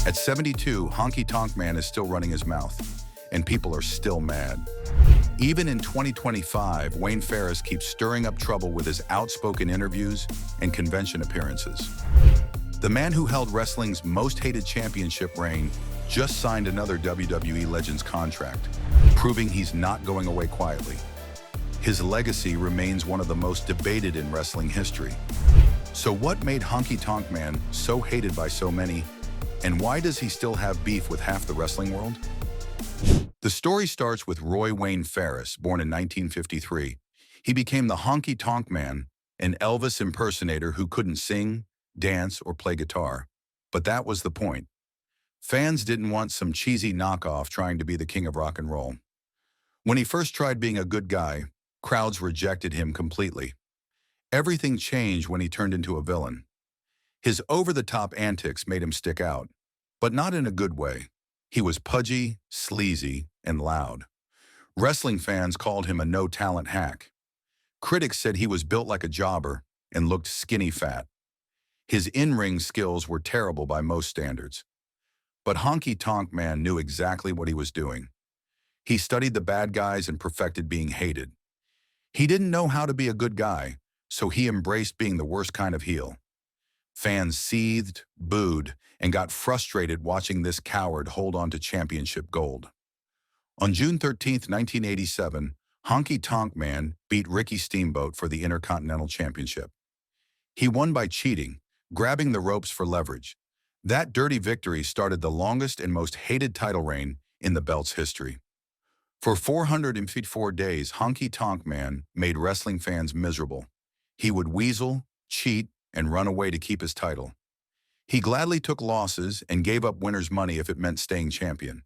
At 72, Honky Tonk Man is still running his mouth, and people are still mad. Even in 2025, Wayne Farris keeps stirring up trouble with his outspoken interviews and convention appearances. The man who held wrestling's most hated championship reign just signed another WWE Legends contract, proving he's not going away quietly. His legacy remains one of the most debated in wrestling history. So what made Honky Tonk Man so hated by so many, and why does he still have beef with half the wrestling world? The story starts with Roy Wayne Farris, born in 1953. He became the Honky Tonk Man, an Elvis impersonator who couldn't sing, dance, or play guitar. But that was the point. Fans didn't want some cheesy knockoff trying to be the king of rock and roll. When he first tried being a good guy, crowds rejected him completely. Everything changed when he turned into a villain. His over-the-top antics made him stick out, but not in a good way. He was pudgy, sleazy, and loud. Wrestling fans called him a no-talent hack. Critics said he was built like a jobber and looked skinny fat. His in-ring skills were terrible by most standards. But Honky Tonk Man knew exactly what he was doing. He studied the bad guys and perfected being hated. He didn't know how to be a good guy, so he embraced being the worst kind of heel. Fans seethed, booed, and got frustrated watching this coward hold on to championship gold. On June 13, 1987, Honky Tonk Man beat Ricky Steamboat for the Intercontinental Championship. He won by cheating, grabbing the ropes for leverage. That dirty victory started the longest and most hated title reign in the belt's history. For 454 days, Honky Tonk Man made wrestling fans miserable. He would weasel, cheat, and run away to keep his title. He gladly took losses and gave up winners' money if it meant staying champion.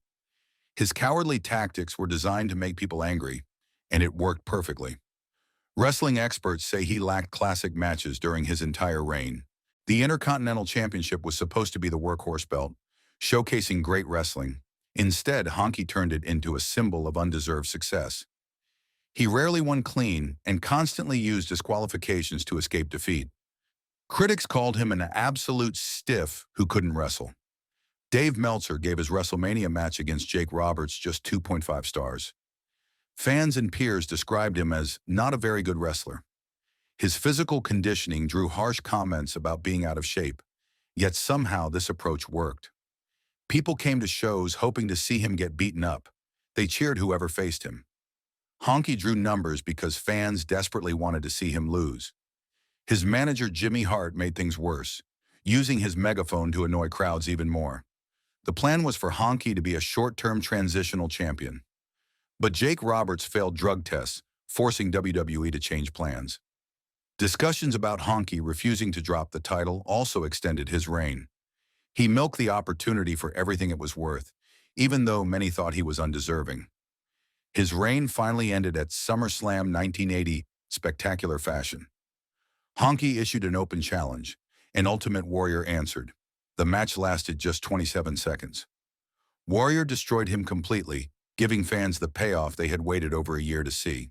His cowardly tactics were designed to make people angry, and it worked perfectly. Wrestling experts say he lacked classic matches during his entire reign. The Intercontinental Championship was supposed to be the workhorse belt, showcasing great wrestling. Instead, Honky turned it into a symbol of undeserved success. He rarely won clean and constantly used disqualifications to escape defeat. Critics called him an absolute stiff who couldn't wrestle. Dave Meltzer gave his WrestleMania match against Jake Roberts just 2.5 stars. Fans and peers described him as not a very good wrestler. His physical conditioning drew harsh comments about being out of shape, yet somehow this approach worked. People came to shows hoping to see him get beaten up. They cheered whoever faced him. Honky drew numbers because fans desperately wanted to see him lose. His manager Jimmy Hart made things worse, using his megaphone to annoy crowds even more. The plan was for Honky to be a short-term transitional champion. But Jake Roberts failed drug tests, forcing WWE to change plans. Discussions about Honky refusing to drop the title also extended his reign. He milked the opportunity for everything it was worth, even though many thought he was undeserving. His reign finally ended at SummerSlam 1980, spectacular fashion. Honky issued an open challenge, and Ultimate Warrior answered. The match lasted just 27 seconds. Warrior destroyed him completely, giving fans the payoff they had waited over a year to see.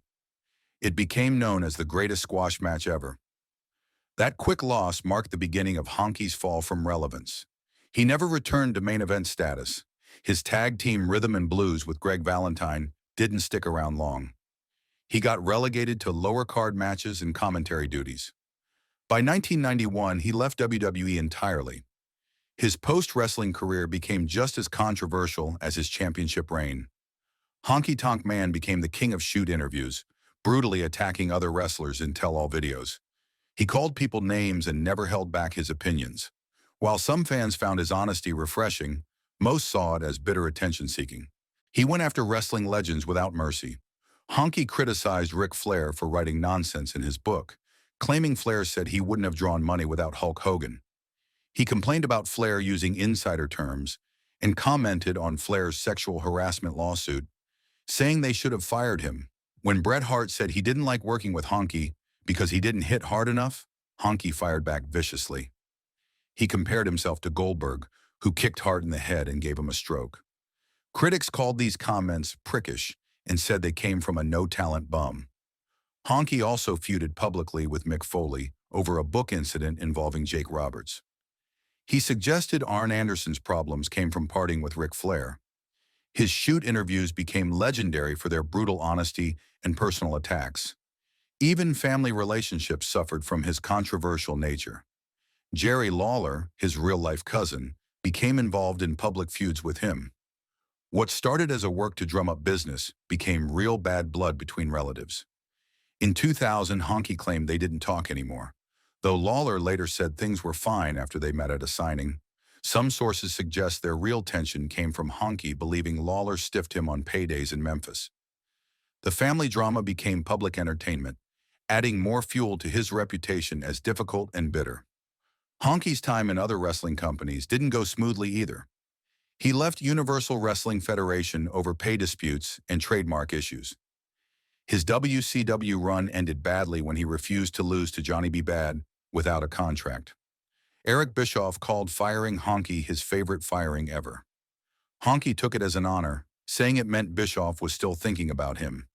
It became known as the greatest squash match ever. That quick loss marked the beginning of Honky's fall from relevance. He never returned to main event status. His tag team Rhythm and Blues with Greg Valentine didn't stick around long. He got relegated to lower card matches and commentary duties. By 1991, he left WWE entirely. His post-wrestling career became just as controversial as his championship reign. Honky Tonk Man became the king of shoot interviews, brutally attacking other wrestlers in tell-all videos. He called people names and never held back his opinions. While some fans found his honesty refreshing, most saw it as bitter attention-seeking. He went after wrestling legends without mercy. Honky criticized Ric Flair for writing nonsense in his book, claiming Flair said he wouldn't have drawn money without Hulk Hogan. He complained about Flair using insider terms and commented on Flair's sexual harassment lawsuit, saying they should have fired him. When Bret Hart said he didn't like working with Honky because he didn't hit hard enough, Honky fired back viciously. He compared himself to Goldberg, who kicked Hart in the head and gave him a stroke. Critics called these comments prickish and said they came from a no-talent bum. Honky also feuded publicly with Mick Foley over a book incident involving Jake Roberts. He suggested Arn Anderson's problems came from partying with Ric Flair. His shoot interviews became legendary for their brutal honesty and personal attacks. Even family relationships suffered from his controversial nature. Jerry Lawler, his real-life cousin, became involved in public feuds with him. What started as a work to drum up business became real bad blood between relatives. In 2000, Honky claimed they didn't talk anymore, though Lawler later said things were fine after they met at a signing. Some sources suggest their real tension came from Honky believing Lawler stiffed him on paydays in Memphis. The family drama became public entertainment, adding more fuel to his reputation as difficult and bitter. Honky's time in other wrestling companies didn't go smoothly either. He left Universal Wrestling Federation over pay disputes and trademark issues. His WCW run ended badly when he refused to lose to Johnny B. Bad without a contract. Eric Bischoff called firing Honky his favorite firing ever. Honky took it as an honor, saying it meant Bischoff was still thinking about him.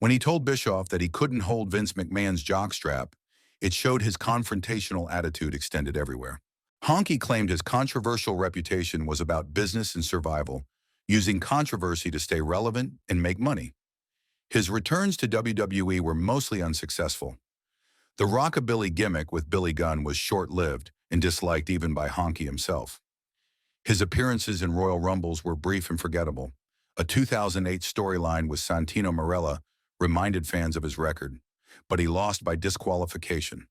When he told Bischoff that he couldn't hold Vince McMahon's jockstrap, it showed his confrontational attitude extended everywhere. Honky claimed his controversial reputation was about business and survival, using controversy to stay relevant and make money. His returns to WWE were mostly unsuccessful. The rockabilly gimmick with Billy Gunn was short-lived and disliked even by Honky himself. His appearances in Royal Rumbles were brief and forgettable. A 2008 storyline with Santino Marella reminded fans of his record, but he lost by disqualification.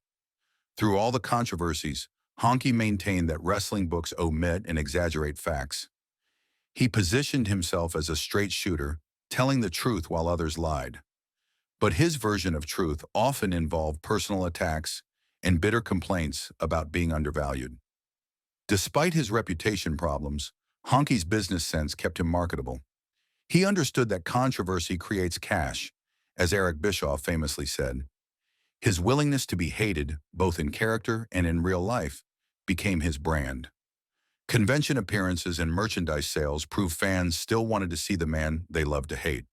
Through all the controversies, Honky maintained that wrestling books omit and exaggerate facts. He positioned himself as a straight shooter, telling the truth while others lied. But his version of truth often involved personal attacks and bitter complaints about being undervalued. Despite his reputation problems, Honky's business sense kept him marketable. He understood that controversy creates cash, as Eric Bischoff famously said. His willingness to be hated, both in character and in real life, became his brand. Convention appearances and merchandise sales proved fans still wanted to see the man they loved to hate.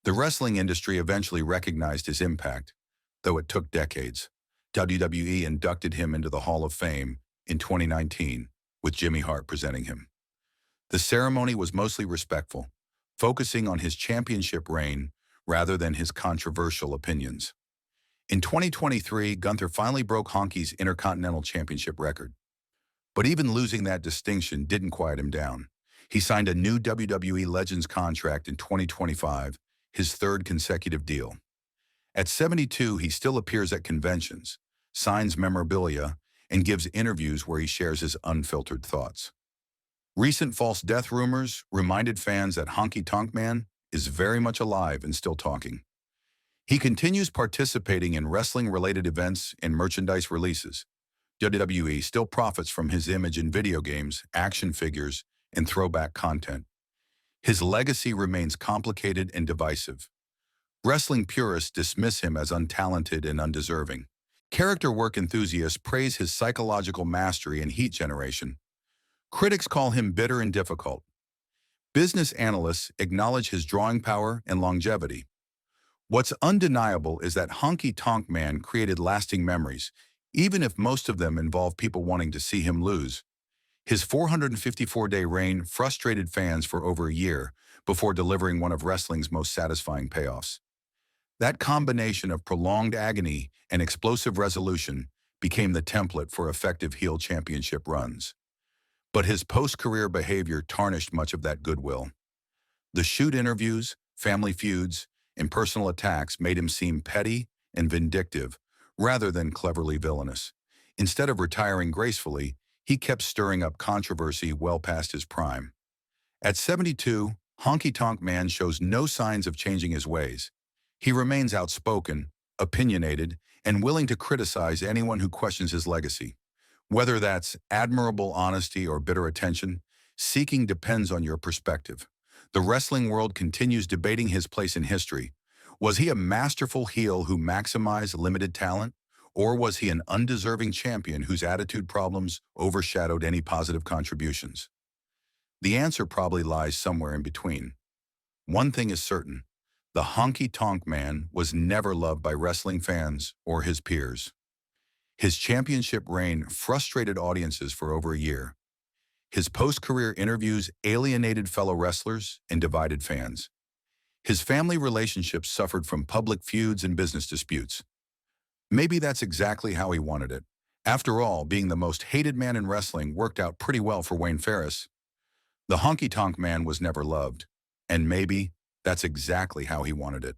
The wrestling industry eventually recognized his impact, though it took decades. WWE inducted him into the Hall of Fame in 2019, with Jimmy Hart presenting him. The ceremony was mostly respectful, focusing on his championship reign rather than his controversial opinions. In 2023, Gunther finally broke Honky's Intercontinental Championship record. But even losing that distinction didn't quiet him down. He signed a new WWE Legends contract in 2025, his third consecutive deal. At 72, he still appears at conventions, signs memorabilia, and gives interviews where he shares his unfiltered thoughts. Recent false death rumors reminded fans that Honky Tonk Man is very much alive and still talking. He continues participating in wrestling-related events and merchandise releases. WWE still profits from his image in video games, action figures, and throwback content. His legacy remains complicated and divisive. Wrestling purists dismiss him as untalented and undeserving. Character work enthusiasts praise his psychological mastery and heat generation. Critics call him bitter and difficult. Business analysts acknowledge his drawing power and longevity. What's undeniable is that Honky Tonk Man created lasting memories, even if most of them involve people wanting to see him lose. His 454-day reign frustrated fans for over a year before delivering one of wrestling's most satisfying payoffs. That combination of prolonged agony and explosive resolution became the template for effective heel championship runs. But his post-career behavior tarnished much of that goodwill. The shoot interviews, family feuds, and personal attacks made him seem petty and vindictive rather than cleverly villainous. Instead of retiring gracefully, he kept stirring up controversy well past his prime. At 72, Honky Tonk Man shows no signs of changing his ways. He remains outspoken, opinionated, and willing to criticize anyone who questions his legacy. Whether that's admirable honesty or bitter attention, seeking depends on your perspective. The wrestling world continues debating his place in history. Was he a masterful heel who maximized limited talent, or was he an undeserving champion whose attitude problems overshadowed any positive contributions? The answer probably lies somewhere in between. One thing is certain: The Honky Tonk Man was never loved by wrestling fans or his peers. His championship reign frustrated audiences for over a year. His post-career interviews alienated fellow wrestlers and divided fans. His family relationships suffered from public feuds and business disputes. Maybe that's exactly how he wanted it. After all, being the most hated man in wrestling worked out pretty well for Wayne Farris. The Honky Tonk Man was never loved, and maybe that's exactly how he wanted it.